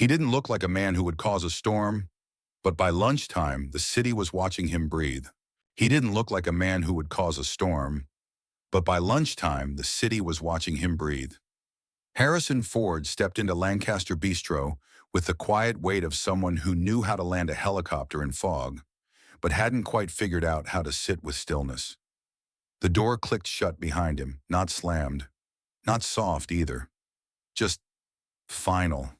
He didn't look like a man who would cause a storm, but by lunchtime, the city was watching him breathe. He didn't look like a man who would cause a storm, but by lunchtime, the city was watching him breathe. Harrison Ford stepped into Lancaster Bistro with the quiet weight of someone who knew how to land a helicopter in fog, but hadn't quite figured out how to sit with stillness. The door clicked shut behind him, not slammed, not soft either, just final.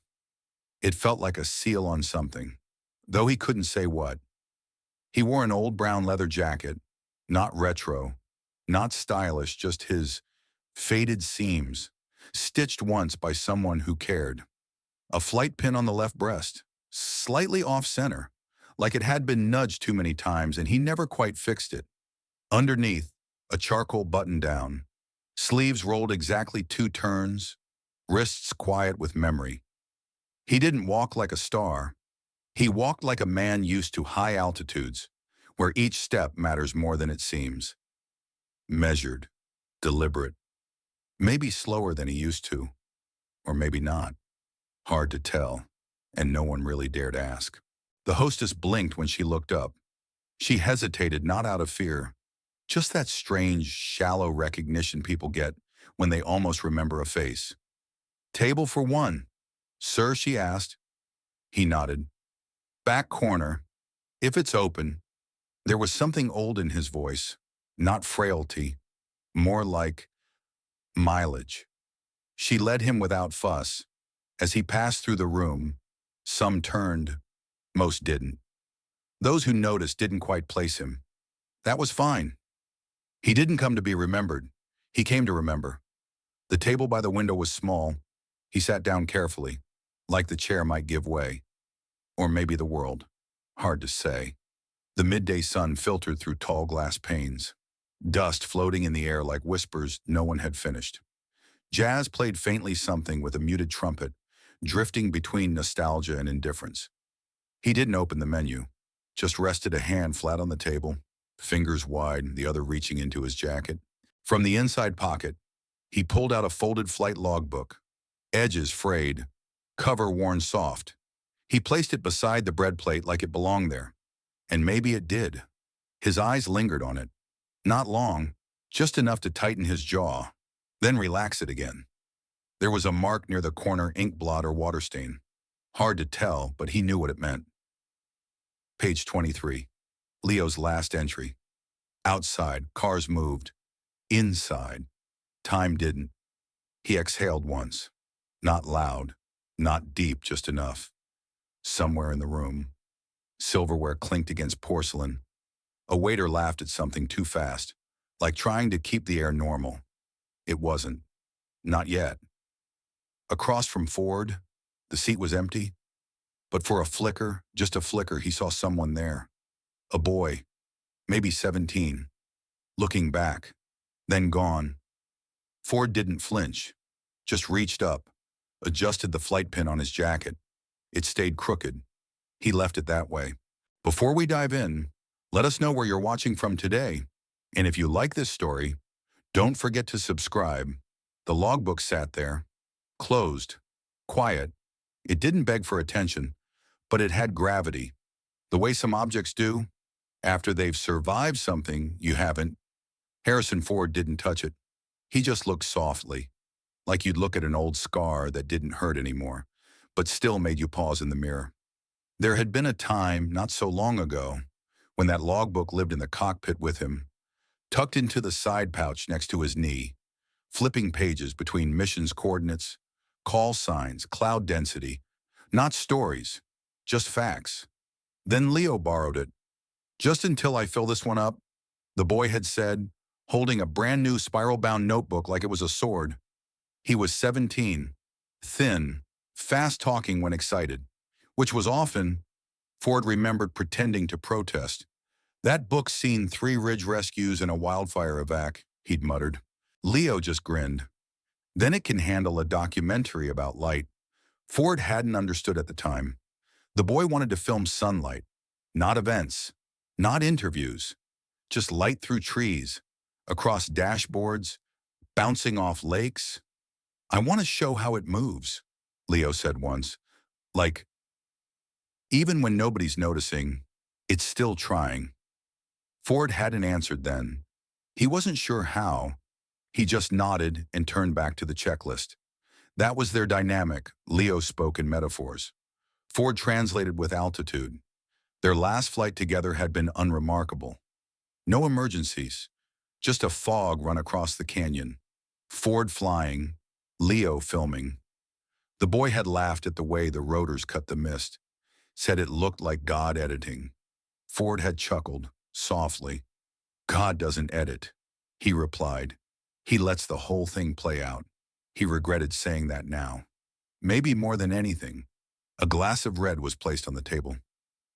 It felt like a seal on something, though he couldn't say what. He wore an old brown leather jacket, not retro, not stylish, just his faded seams, stitched once by someone who cared. A flight pin on the left breast, slightly off-center, like it had been nudged too many times and he never quite fixed it. Underneath, a charcoal button-down, sleeves rolled exactly 2 turns, wrists quiet with memory. He didn't walk like a star. He walked like a man used to high altitudes, where each step matters more than it seems. Measured, deliberate, maybe slower than he used to, or maybe not. Hard to tell, and no one really dared ask. The hostess blinked when she looked up. She hesitated, not out of fear, just that strange, shallow recognition people get when they almost remember a face. "Table for one, sir?" she asked. He nodded. "Back corner, if it's open." There was something old in his voice, not frailty, more like mileage. She led him without fuss. As he passed through the room, some turned, most didn't. Those who noticed didn't quite place him. That was fine. He didn't come to be remembered. He came to remember. The table by the window was small. He sat down carefully, like the chair might give way. Or maybe the world. Hard to say. The midday sun filtered through tall glass panes. Dust floating in the air like whispers no one had finished. Jazz played faintly, something with a muted trumpet, drifting between nostalgia and indifference. He didn't open the menu, just rested a hand flat on the table, fingers wide, the other reaching into his jacket. From the inside pocket, he pulled out a folded flight logbook, edges frayed, cover worn soft. He placed it beside the bread plate like it belonged there. And maybe it did. His eyes lingered on it. Not long, just enough to tighten his jaw, then relax it again. There was a mark near the corner, ink blot or water stain. Hard to tell, but he knew what it meant. Page 23. Leo's last entry. Outside, cars moved. Inside, time didn't. He exhaled once. Not loud, not deep, just enough. Somewhere in the room, silverware clinked against porcelain. A waiter laughed at something too fast, like trying to keep the air normal. It wasn't. Not yet. Across from Ford, the seat was empty. But for a flicker, just a flicker, he saw someone there. A boy, maybe 17, looking back, then gone. Ford didn't flinch, just reached up, adjusted the flight pin on his jacket. It stayed crooked. He left it that way. Before we dive in, let us know where you're watching from today. And if you like this story, don't forget to subscribe. The logbook sat there, closed, quiet. It didn't beg for attention, but it had gravity. The way some objects do, after they've survived something you haven't. Harrison Ford didn't touch it. He just looked softly, like you'd look at an old scar that didn't hurt anymore, but still made you pause in the mirror. There had been a time, not so long ago, when that logbook lived in the cockpit with him, tucked into the side pouch next to his knee, flipping pages between missions coordinates, call signs, cloud density, not stories, just facts. Then Leo borrowed it. "Just until I fill this one up," the boy had said, holding a brand new spiral-bound notebook like it was a sword. He was 17, thin, fast-talking when excited, which was often, Ford remembered, pretending to protest. "That book's seen 3 ridge rescues and a wildfire evac," he'd muttered. Leo just grinned. "Then it can handle a documentary about light." Ford hadn't understood at the time. The boy wanted to film sunlight, not events, not interviews, just light through trees, across dashboards, bouncing off lakes. "I want to show how it moves," Leo said once. Like, even when nobody's noticing, it's still trying. Ford hadn't answered then. He wasn't sure how. He just nodded and turned back to the checklist. That was their dynamic. Leo spoke in metaphors. Ford translated with altitude. Their last flight together had been unremarkable. No emergencies, just a fog run across the canyon. Ford flying, Leo filming. The boy had laughed at the way the rotors cut the mist, said it looked like God editing. Ford had chuckled, softly. God doesn't edit, he replied. He lets the whole thing play out. He regretted saying that now. Maybe more than anything. A glass of red was placed on the table.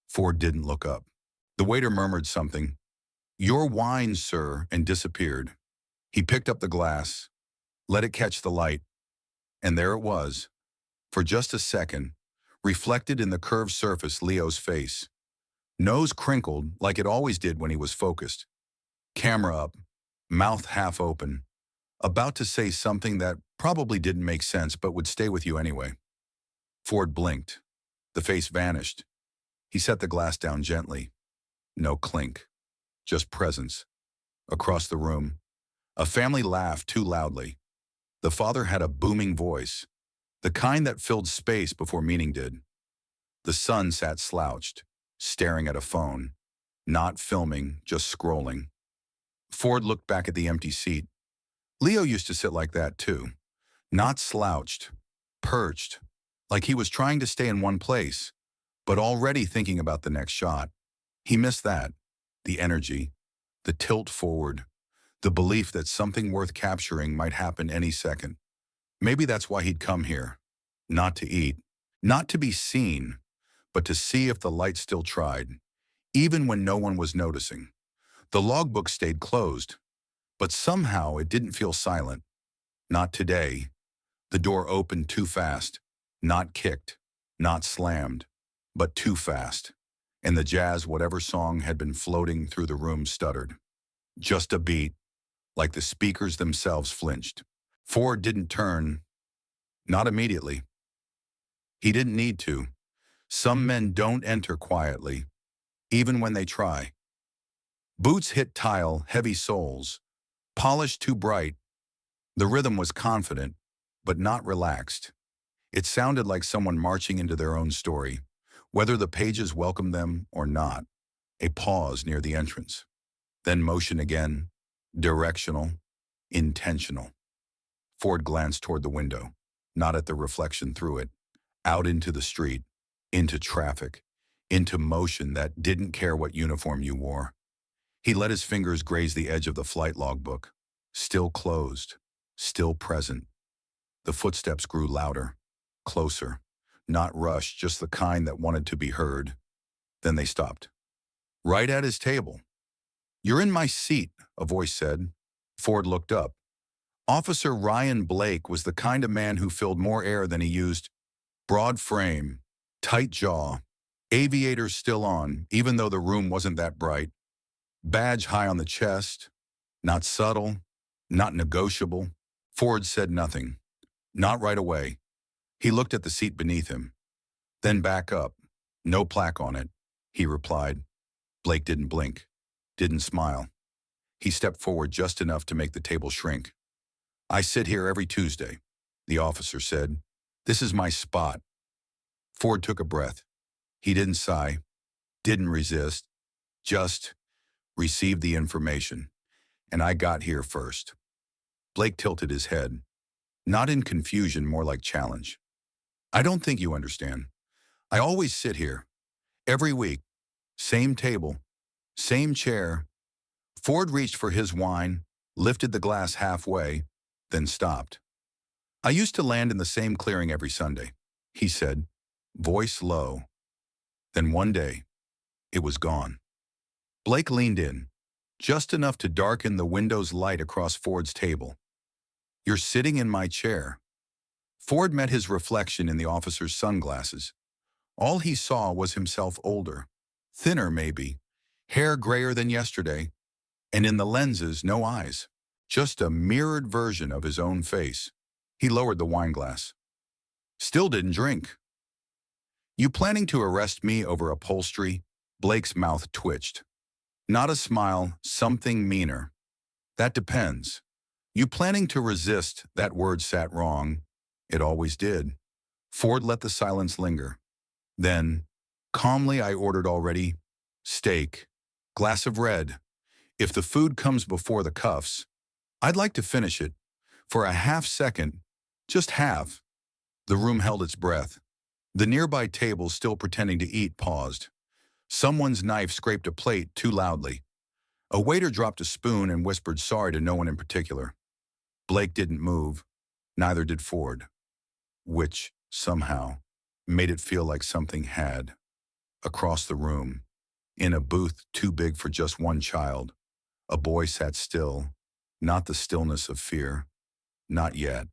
Ford didn't look up. The waiter murmured something. Your wine, sir, and disappeared. He picked up the glass, let it catch the light, and there it was, for just a second, reflected in the curved surface Leo's face. Nose crinkled like it always did when he was focused. Camera up, mouth half open, about to say something that probably didn't make sense but would stay with you anyway. Ford blinked. The face vanished. He set the glass down gently. No clink, just presence. Across the room, a family laughed too loudly. The father had a booming voice, the kind that filled space before meaning did. The son sat slouched, staring at a phone, not filming, just scrolling. Ford looked back at the empty seat. Leo used to sit like that too, not slouched, perched, like he was trying to stay in one place, but already thinking about the next shot. He missed that, the energy, the tilt forward, the belief that something worth capturing might happen any second. Maybe that's why he'd come here, not to eat, not to be seen, but to see if the light still tried, even when no one was noticing. The logbook stayed closed, but somehow it didn't feel silent. Not today. The door opened too fast, not kicked, not slammed, but too fast. And the jazz, whatever song had been floating through the room, stuttered. Just a beat, like the speakers themselves flinched. Ford didn't turn, not immediately. He didn't need to. Some men don't enter quietly, even when they try. Boots hit tile, heavy soles, polished too bright. The rhythm was confident, but not relaxed. It sounded like someone marching into their own story, whether the pages welcomed them or not. A pause near the entrance. Then motion again, directional, intentional. Ford glanced toward the window, not at the reflection through it, out into the street, into traffic, into motion that didn't care what uniform you wore. He let his fingers graze the edge of the flight logbook, still closed, still present. The footsteps grew louder, closer, not rushed, just the kind that wanted to be heard. Then they stopped. Right at his table. You're in my seat, a voice said. Ford looked up. Officer Ryan Blake was the kind of man who filled more air than he used. Broad frame, tight jaw, aviators still on, even though the room wasn't that bright. Badge high on the chest, not subtle, not negotiable. Ford said nothing. Not right away. He looked at the seat beneath him. Then back up. No plaque on it, he replied. Blake didn't blink, didn't smile. He stepped forward just enough to make the table shrink. I sit here every Tuesday, the officer said. This is my spot. Ford took a breath. He didn't sigh, didn't resist, just received the information. And I got here first. Blake tilted his head, not in confusion, more like challenge. I don't think you understand. I always sit here, every week, same table, same chair. Ford reached for his wine, lifted the glass halfway, then stopped. I used to land in the same clearing every Sunday, he said, voice low. Then one day, it was gone. Blake leaned in, just enough to darken the window's light across Ford's table. You're sitting in my chair. Ford met his reflection in the officer's sunglasses. All he saw was himself older, thinner maybe, hair grayer than yesterday, and in the lenses, no eyes, just a mirrored version of his own face. He lowered the wine glass. Still didn't drink. You planning to arrest me over upholstery? Blake's mouth twitched. Not a smile, something meaner. That depends. You planning to resist? That word sat wrong. It always did. Ford let the silence linger. Then, calmly, I ordered already. Steak. Glass of red. If the food comes before the cuffs, I'd like to finish it. For a half second. Just half. The room held its breath. The nearby table, still pretending to eat, paused. Someone's knife scraped a plate too loudly. A waiter dropped a spoon and whispered sorry to no one in particular. Blake didn't move. Neither did Ford. Which, somehow, made it feel like something had. Across the room, in a booth too big for just one child, a boy sat still. Not the stillness of fear. Not yet.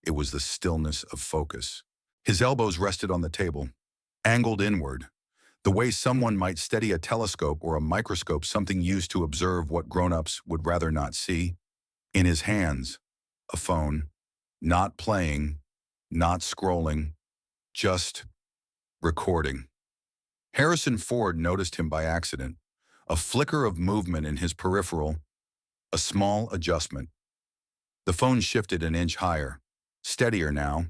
It was the stillness of focus. His elbows rested on the table, angled inward, the way someone might steady a telescope or a microscope, something used to observe what grown-ups would rather not see. In his hands, a phone, not playing, not scrolling, just recording. Harrison Ford noticed him by accident, a flicker of movement in his peripheral, a small adjustment. The phone shifted an inch higher, steadier now.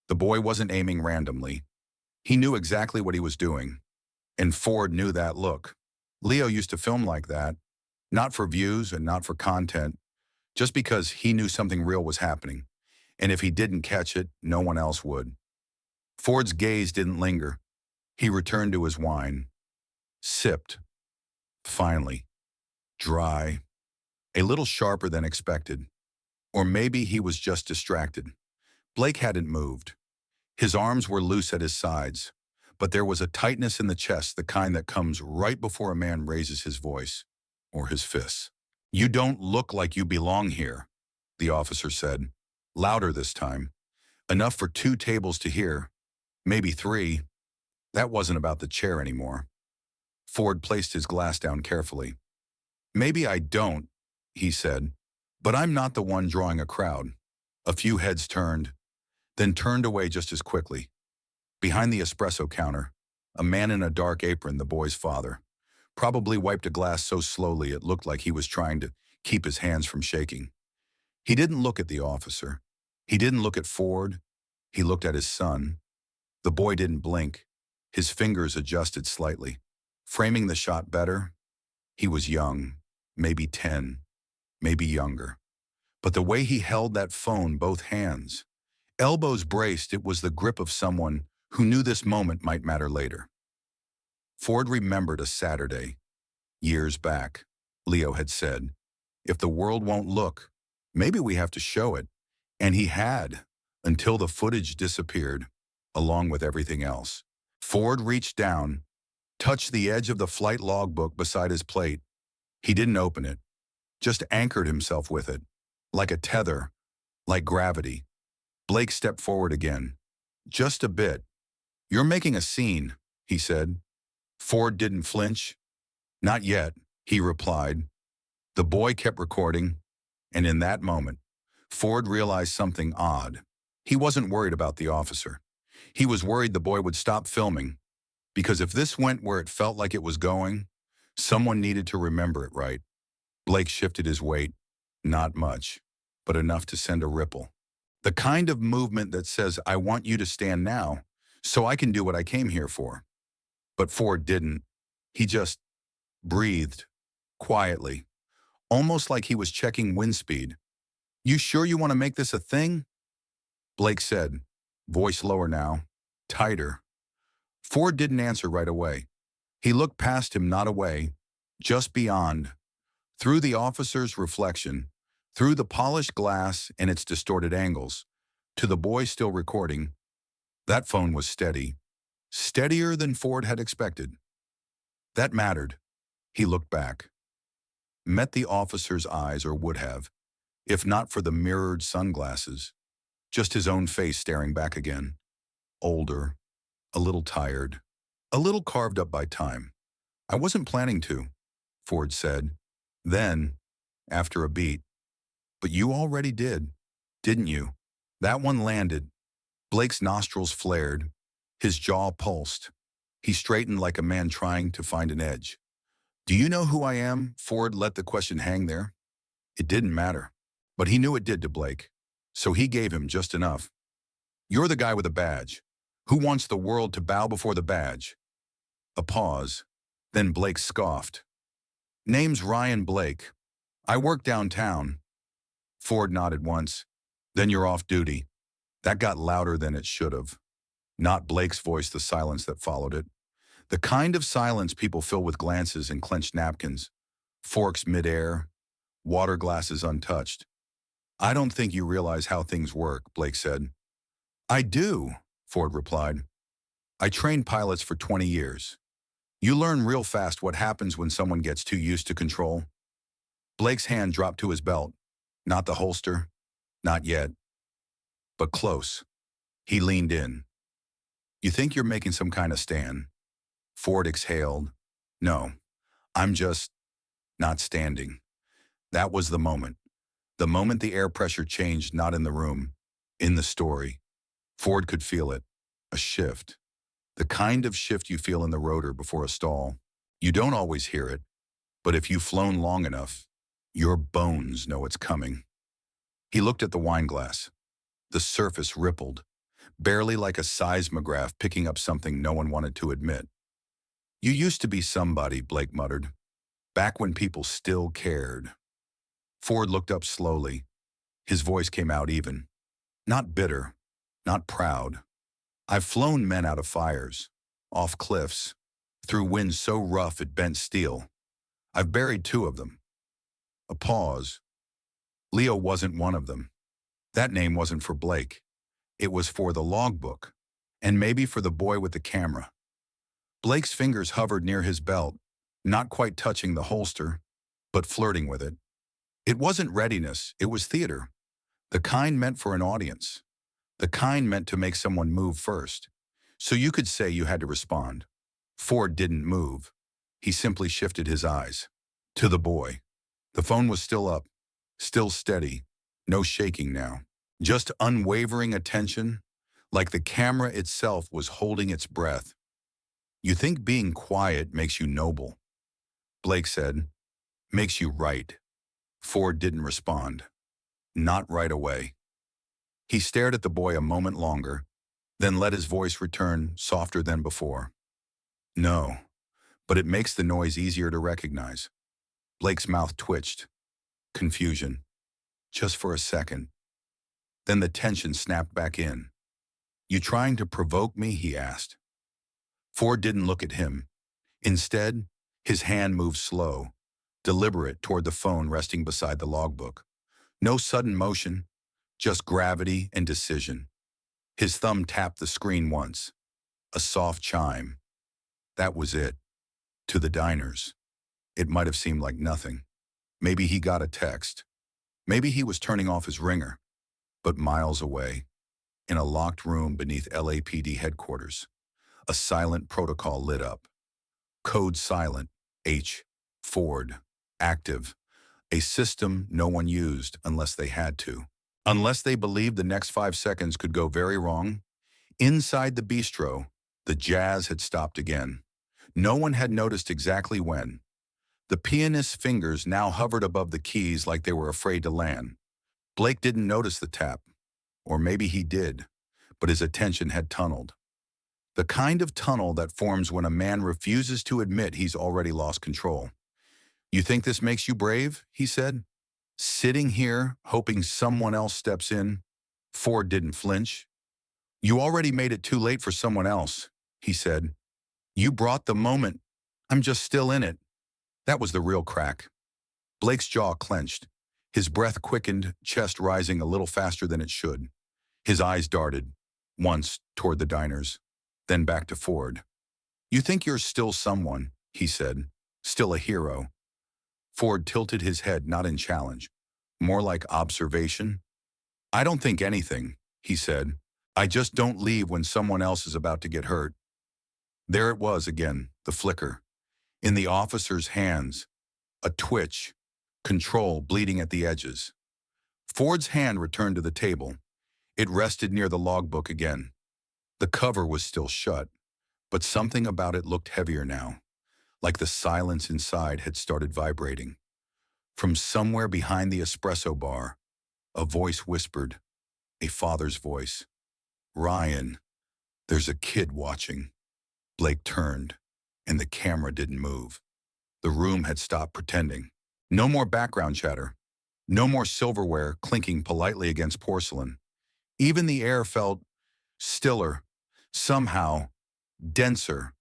The boy wasn't aiming randomly. He knew exactly what he was doing. And Ford knew that look. Leo used to film like that, not for views and not for content, just because he knew something real was happening. And if he didn't catch it, no one else would. Ford's gaze didn't linger. He returned to his wine. Sipped. Finally. Dry. A little sharper than expected. Or maybe he was just distracted. Blake hadn't moved. His arms were loose at his sides, but there was a tightness in the chest, the kind that comes right before a man raises his voice, or his fists. You don't look like you belong here, the officer said, louder this time. Enough for 2 tables to hear, maybe 3. That wasn't about the chair anymore. Ford placed his glass down carefully. Maybe I don't, he said, but I'm not the one drawing a crowd. A few heads turned, then turned away just as quickly. Behind the espresso counter, a man in a dark apron, the boy's father, probably wiped a glass so slowly it looked like he was trying to keep his hands from shaking. He didn't look at the officer. He didn't look at Ford. He looked at his son. The boy didn't blink. His fingers adjusted slightly, framing the shot better. He was young, maybe 10, maybe younger. But the way he held that phone, both hands, elbows braced, it was the grip of someone who knew this moment might matter later. Ford remembered a Saturday, years back. Leo had said, if the world won't look, maybe we have to show it. And he had, until the footage disappeared, along with everything else. Ford reached down, touched the edge of the flight logbook beside his plate. He didn't open it, just anchored himself with it, like a tether, like gravity. Blake stepped forward again. Just a bit. You're making a scene, he said. Ford didn't flinch. Not yet, he replied. The boy kept recording, and in that moment, Ford realized something odd. He wasn't worried about the officer. He was worried the boy would stop filming, because if this went where it felt like it was going, someone needed to remember it right. Blake shifted his weight, not much, but enough to send a ripple. The kind of movement that says, I want you to stand now, so I can do what I came here for. But Ford didn't. He just breathed, quietly, almost like he was checking wind speed. You sure you want to make this a thing? Blake said, voice lower now, tighter. Ford didn't answer right away. He looked past him, not away, just beyond, through the officer's reflection, through the polished glass and its distorted angles, to the boy still recording. That phone was steady, steadier than Ford had expected. That mattered. He looked back, met the officer's eyes, or would have, if not for the mirrored sunglasses, just his own face staring back again. Older, a little tired, a little carved up by time. I wasn't planning to, Ford said. Then, after a beat, but you already did, didn't you? That one landed. Blake's nostrils flared. His jaw pulsed. He straightened like a man trying to find an edge. Do you know who I am? Ford let the question hang there. It didn't matter. But he knew it did to Blake. So he gave him just enough. You're the guy with a badge. Who wants the world to bow before the badge? A pause. Then Blake scoffed. Name's Ryan Blake. I work downtown. Ford nodded once. Then you're off duty. That got louder than it should have. Not Blake's voice, the silence that followed it. The kind of silence people fill with glances and clenched napkins, forks midair, water glasses untouched. I don't think you realize how things work, Blake said. I do, Ford replied. I trained pilots for 20 years. You learn real fast what happens when someone gets too used to control. Blake's hand dropped to his belt. Not the holster. Not yet. But close. He leaned in. You think you're making some kind of stand? Ford exhaled. No, I'm just not standing. That was the moment. The moment the air pressure changed, not in the room, in the story. Ford could feel it. A shift. The kind of shift you feel in the rotor before a stall. You don't always hear it, but if you've flown long enough, your bones know it's coming. He looked at the wine glass. The surface rippled, barely like a seismograph picking up something no one wanted to admit. You used to be somebody, Blake muttered, back when people still cared. Ford looked up slowly. His voice came out even. Not bitter, not proud. I've flown men out of fires, off cliffs, through winds so rough it bent steel. I've buried 2 of them. A pause. Leo wasn't one of them. That name wasn't for Blake. It was for the logbook, and maybe for the boy with the camera. Blake's fingers hovered near his belt, not quite touching the holster, but flirting with it. It wasn't readiness, it was theater. The kind meant for an audience. The kind meant to make someone move first. So you could say you had to respond. Ford didn't move. He simply shifted his eyes. To the boy. The phone was still up, still steady, no shaking now. Just unwavering attention, like the camera itself was holding its breath. You think being quiet makes you noble, Blake said. Makes you right. Ford didn't respond. Not right away. He stared at the boy a moment longer, then let his voice return softer than before. No, but it makes the noise easier to recognize. Blake's mouth twitched. Confusion. Just for a second. Then the tension snapped back in. You trying to provoke me? He asked. Ford didn't look at him. Instead, his hand moved slow, deliberate toward the phone resting beside the logbook. No sudden motion, just gravity and decision. His thumb tapped the screen once. A soft chime. That was it. To the diners. It might have seemed like nothing. Maybe he got a text. Maybe he was turning off his ringer. But miles away, in a locked room beneath LAPD headquarters, a silent protocol lit up. Code silent, H, Ford, active, a system no one used unless they had to. Unless they believed the next 5 seconds could go very wrong. Inside the bistro, the jazz had stopped again. No one had noticed exactly when. The pianist's fingers now hovered above the keys like they were afraid to land. Blake didn't notice the tap. Or maybe he did, but his attention had tunneled. The kind of tunnel that forms when a man refuses to admit he's already lost control. You think this makes you brave? He said. Sitting here, hoping someone else steps in. Ford didn't flinch. You already made it too late for someone else, he said. You brought the moment. I'm just still in it. That was the real crack. Blake's jaw clenched. His breath quickened, chest rising a little faster than it should. His eyes darted, once toward the diners, then back to Ford. You think you're still someone, he said, still a hero. Ford tilted his head, not in challenge, more like observation. I don't think anything, he said. I just don't leave when someone else is about to get hurt. There it was again, the flicker. In the officer's hands, a twitch, control bleeding at the edges. Ford's hand returned to the table. It rested near the logbook again. The cover was still shut, but something about it looked heavier now, like the silence inside had started vibrating. From somewhere behind the espresso bar, a voice whispered, a father's voice. "Ryan, there's a kid watching." Blake turned, and the camera didn't move. The room had stopped pretending. No more background chatter. No more silverware clinking politely against porcelain. Even the air felt stiller, somehow denser,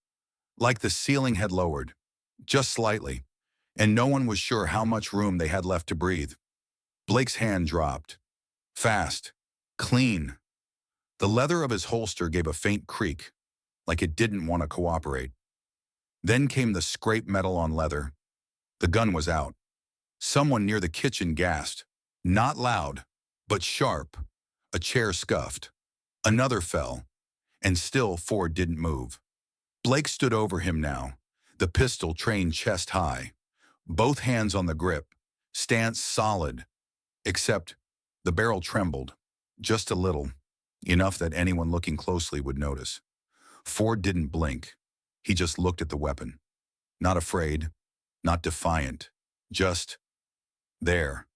like the ceiling had lowered, just slightly, and no one was sure how much room they had left to breathe. Blake's hand dropped. Fast. Clean. The leather of his holster gave a faint creak, like it didn't want to cooperate. Then came the scrape metal on leather. The gun was out. Someone near the kitchen gasped. Not loud, but sharp. A chair scuffed. Another fell. And still Ford didn't move. Blake stood over him now, the pistol trained chest high. Both hands on the grip, stance solid. Except the barrel trembled, just a little, enough that anyone looking closely would notice. Ford didn't blink. He just looked at the weapon. Not afraid, not defiant, just there.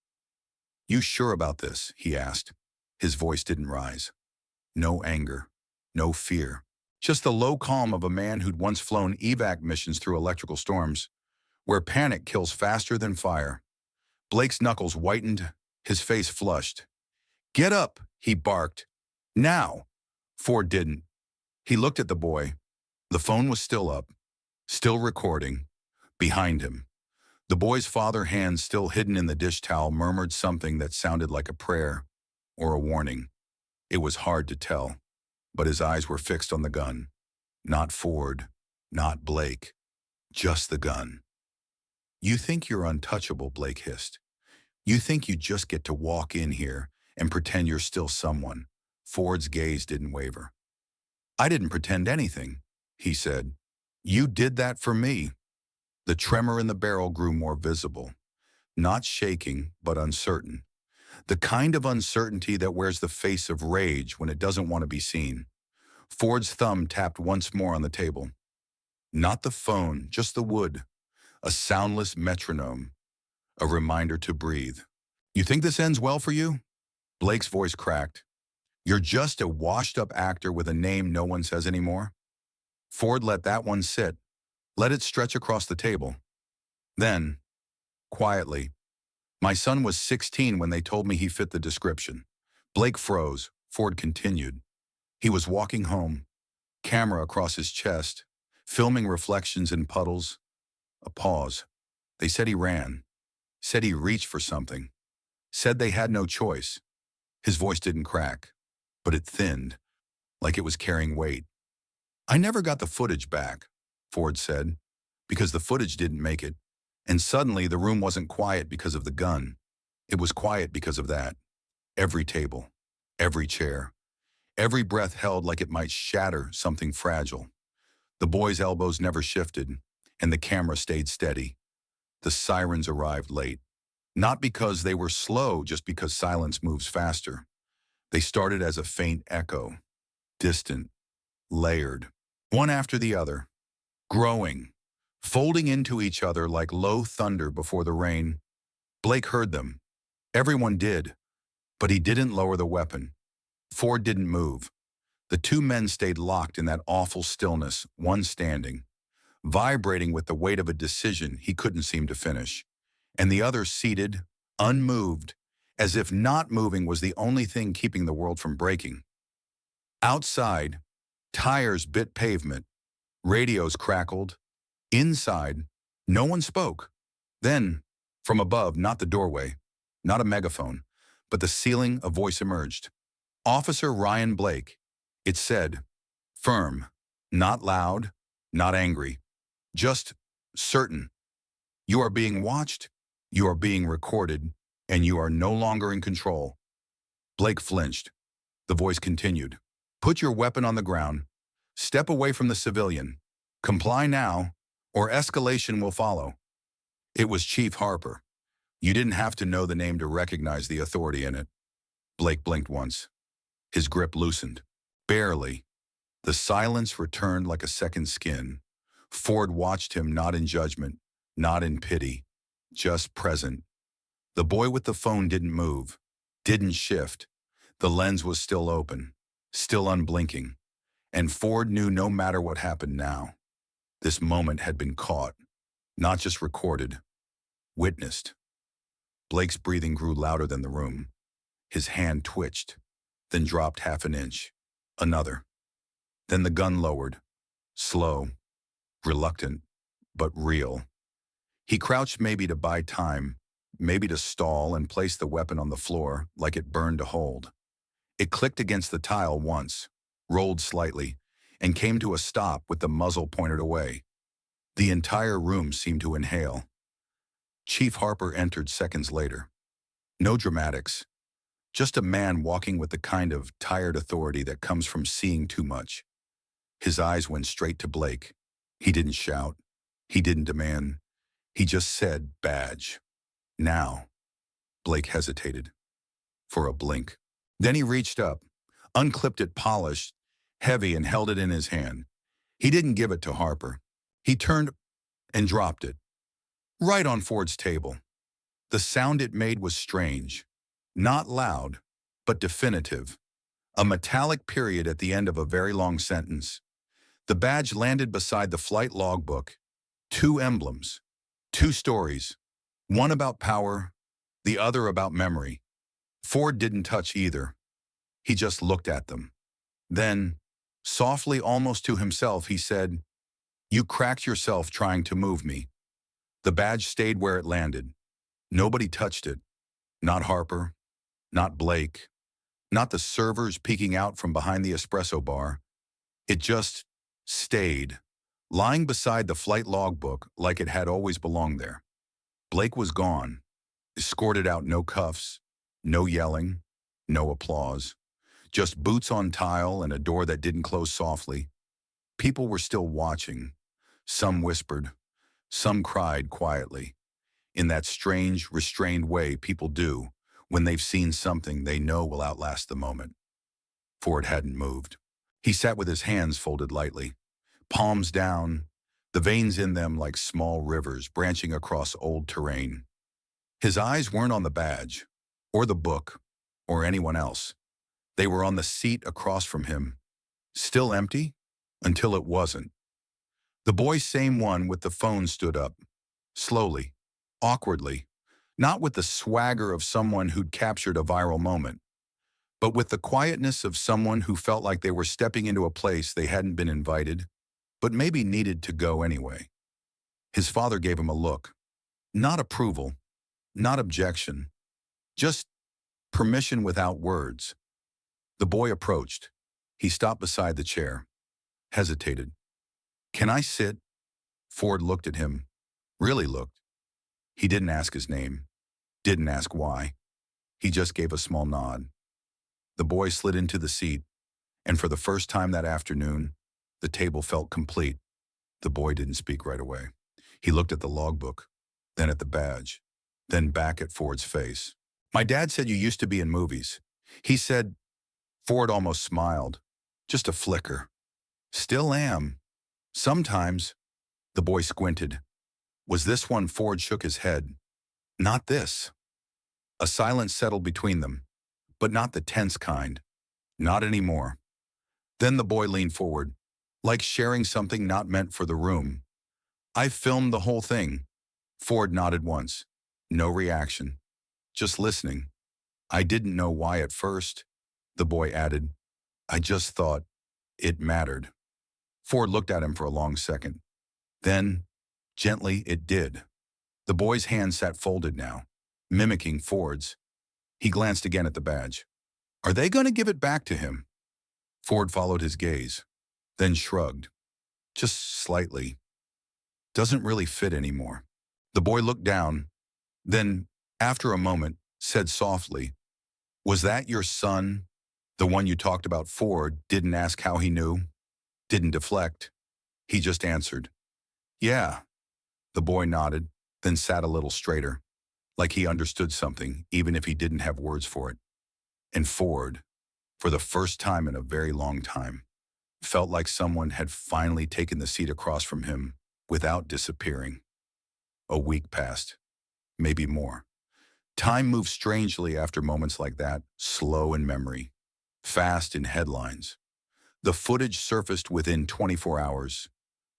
"You sure about this?" he asked. His voice didn't rise. No anger, no fear. Just the low calm of a man who'd once flown evac missions through electrical storms, where panic kills faster than fire. Blake's knuckles whitened, his face flushed. "Get up," he barked. "Now." Ford didn't. He looked at the boy. The phone was still up, still recording, behind him. The boy's father, hand still hidden in the dish towel, murmured something that sounded like a prayer or a warning. It was hard to tell, but his eyes were fixed on the gun. Not Ford, not Blake, just the gun. "You think you're untouchable," Blake hissed. "You think you just get to walk in here and pretend you're still someone." Ford's gaze didn't waver. "I didn't pretend anything," he said. "You did that for me." The tremor in the barrel grew more visible. Not shaking, but uncertain. The kind of uncertainty that wears the face of rage when it doesn't want to be seen. Ford's thumb tapped once more on the table. Not the phone, just the wood. A soundless metronome. A reminder to breathe. "You think this ends well for you?" Blake's voice cracked. "You're just a washed-up actor with a name no one says anymore." Ford let that one sit. Let it stretch across the table. Then, quietly, "My son was 16 when they told me he fit the description." Blake froze. Ford continued. "He was walking home, camera across his chest, filming reflections in puddles." A pause. "They said he ran. Said he reached for something. Said they had no choice." His voice didn't crack, but it thinned, like it was carrying weight. "I never got the footage back," Ford said, "because the footage didn't make it. And suddenly the room wasn't quiet because of the gun. It was quiet because of that. Every table, every chair, every breath held like it might shatter something fragile. The boy's elbows never shifted, and the camera stayed steady. The sirens arrived late. Not because they were slow, just because silence moves faster. They started as a faint echo, distant, layered, one after the other, growing, folding into each other like low thunder before the rain. Blake heard them. Everyone did, but he didn't lower the weapon. Ford didn't move. The two men stayed locked in that awful stillness, one standing, vibrating with the weight of a decision he couldn't seem to finish, and the other seated, unmoved, as if not moving was the only thing keeping the world from breaking. Outside, tires bit pavement, radios crackled. Inside, no one spoke. Then, from above, not the doorway, not a megaphone, but the ceiling, a voice emerged. "Officer Ryan Blake," it said, firm, not loud, not angry, just certain. "You are being watched, you are being recorded, and you are no longer in control." Blake flinched. The voice continued. "Put your weapon on the ground. Step away from the civilian. Comply now, or escalation will follow." It was Chief Harper. You didn't have to know the name to recognize the authority in it. Blake blinked once. His grip loosened. Barely. The silence returned like a second skin. Ford watched him, not in judgment, not in pity, just present. The boy with the phone didn't move, didn't shift. The lens was still open, still unblinking. And Ford knew no matter what happened now, this moment had been caught, not just recorded, witnessed. Blake's breathing grew louder than the room. His hand twitched, then dropped half an inch. Another. Then the gun lowered, slow, reluctant, but real. He crouched, maybe to buy time, maybe to stall, and placed the weapon on the floor like it burned to hold. It clicked against the tile once, rolled slightly, and came to a stop with the muzzle pointed away. The entire room seemed to inhale. Chief Harper entered seconds later. No dramatics, just a man walking with the kind of tired authority that comes from seeing too much. His eyes went straight to Blake. He didn't shout. He didn't demand. He just said, "Badge." Now. Blake hesitated. For a blink. Then he reached up, unclipped it, polished, heavy, and held it in his hand. He didn't give it to Harper. He turned and dropped it. Right on Ford's table. The sound it made was strange. Not loud, but definitive. A metallic period at the end of a very long sentence. The badge landed beside the flight logbook. Two emblems. Two stories. One about power, the other about memory. Ford didn't touch either. He just looked at them. Then, softly, almost to himself, he said, "You cracked yourself trying to move me." The badge stayed where it landed. Nobody touched it. Not Harper. Not Blake. Not the servers peeking out from behind the espresso bar. It just stayed, lying beside the flight logbook like it had always belonged there. Blake was gone, escorted out, no cuffs, no yelling, no applause. Just boots on tile and a door that didn't close softly. People were still watching. Some whispered. Some cried quietly. In that strange, restrained way people do when they've seen something they know will outlast the moment. Ford hadn't moved. He sat with his hands folded lightly, palms down, the veins in them like small rivers branching across old terrain. His eyes weren't on the badge, or the book, or anyone else. They were on the seat across from him, still empty, until it wasn't. The boy, same one with the phone, stood up, slowly, awkwardly, not with the swagger of someone who'd captured a viral moment, but with the quietness of someone who felt like they were stepping into a place they hadn't been invited, but maybe needed to go anyway. His father gave him a look. Not approval, not objection, just permission without words. The boy approached. He stopped beside the chair, hesitated. "Can I sit?" Ford looked at him, really looked. He didn't ask his name, didn't ask why. He just gave a small nod. The boy slid into the seat, and for the first time that afternoon, the table felt complete. The boy didn't speak right away. He looked at the logbook, then at the badge, then back at Ford's face. "My dad said you used to be in movies." He said. Ford almost smiled. Just a flicker. "Still am. Sometimes." The boy squinted. Was this one? Ford shook his head. Not this. A silence settled between them, but not the tense kind. Not anymore. Then the boy leaned forward, like sharing something not meant for the room. "I filmed the whole thing." Ford nodded once. No reaction. Just listening. "I didn't know why at first," the boy added. "I just thought it mattered." Ford looked at him for a long second. Then, gently, it did. The boy's hand sat folded now, mimicking Ford's. He glanced again at the badge. "Are they going to give it back to him?" Ford followed his gaze, then shrugged. "Just slightly. Doesn't really fit anymore." The boy looked down, then, after a moment, said softly, "Was that your son? The one you talked about?" Ford didn't ask how he knew, didn't deflect. He just answered, "Yeah." The boy nodded, then sat a little straighter, like he understood something, even if he didn't have words for it. And Ford, for the first time in a very long time, Felt like someone had finally taken the seat across from him without disappearing. A week passed, maybe more. Time moves strangely after moments like that, slow in memory, fast in headlines. The footage surfaced within 24 hours,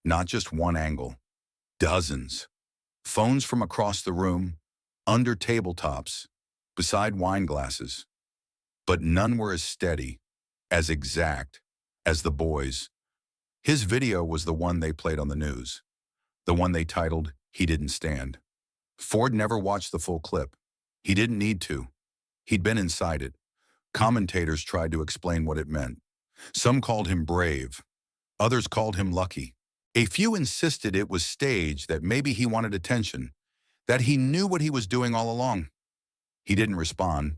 not just one angle, dozens. Phones from across the room, under tabletops, beside wine glasses. But none were as steady, as exact, as the boys. His video was the one they played on the news, the one they titled, "He Didn't Stand." Ford never watched the full clip. He didn't need to. He'd been inside it. Commentators tried to explain what it meant. Some called him brave. Others called him lucky. A few insisted it was staged, that maybe he wanted attention, that he knew what he was doing all along. He didn't respond,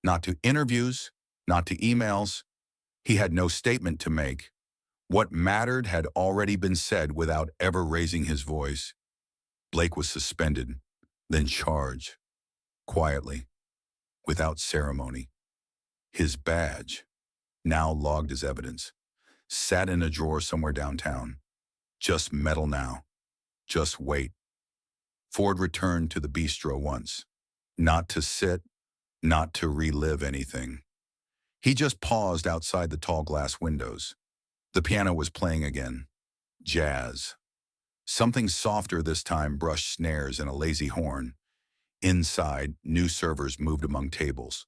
not to interviews, not to emails. He had no statement to make. What mattered had already been said without ever raising his voice. Blake was suspended, then charged, quietly, without ceremony. His badge, now logged as evidence, sat in a drawer somewhere downtown. Just metal now. Just wait. Ford returned to the bistro once. Not to sit, not to relive anything. He just paused outside the tall glass windows. The piano was playing again. Jazz. Something softer this time brushed snares and a lazy horn. Inside, new servers moved among tables.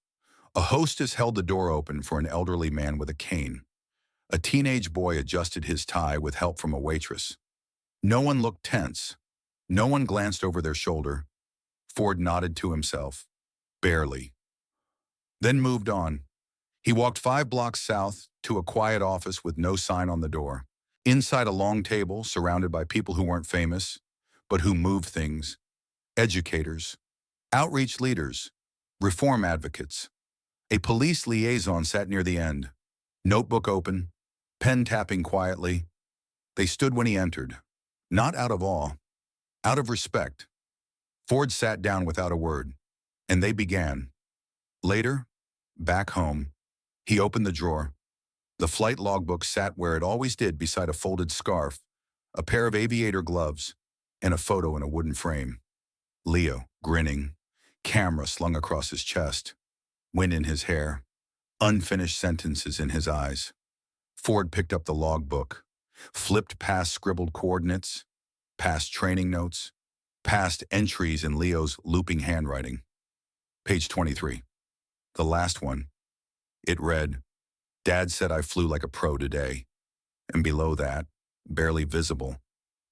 A hostess held the door open for an elderly man with a cane. A teenage boy adjusted his tie with help from a waitress. No one looked tense. No one glanced over their shoulder. Ford nodded to himself. Barely. Then moved on. He walked 5 blocks south to a quiet office with no sign on the door. Inside a long table surrounded by people who weren't famous, but who moved things. Educators, outreach leaders, reform advocates. A police liaison sat near the end, notebook open, pen tapping quietly. They stood when he entered, not out of awe, out of respect. Ford sat down without a word, and they began. Later, back home, he opened the drawer. The flight logbook sat where it always did, beside a folded scarf, a pair of aviator gloves, and a photo in a wooden frame. Leo, grinning, camera slung across his chest, wind in his hair, unfinished sentences in his eyes. Ford picked up the logbook, flipped past scribbled coordinates, past training notes, past entries in Leo's looping handwriting. Page 23. The last one. It read, "Dad said I flew like a pro today." And below that, barely visible,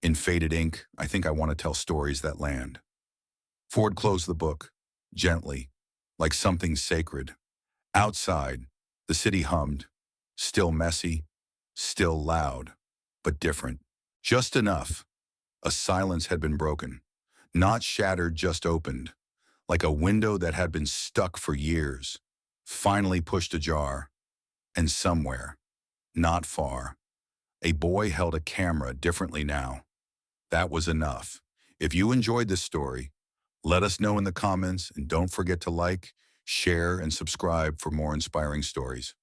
in faded ink, "I think I want to tell stories that land." Ford closed the book, gently, like something sacred. Outside, the city hummed, still messy, still loud, but different. Just enough. A silence had been broken, not shattered, just opened, like a window that had been stuck for years, finally pushed ajar. And somewhere, not far, a boy held a camera differently now. That was enough. If you enjoyed this story, let us know in the comments, and don't forget to like, share, and subscribe for more inspiring stories.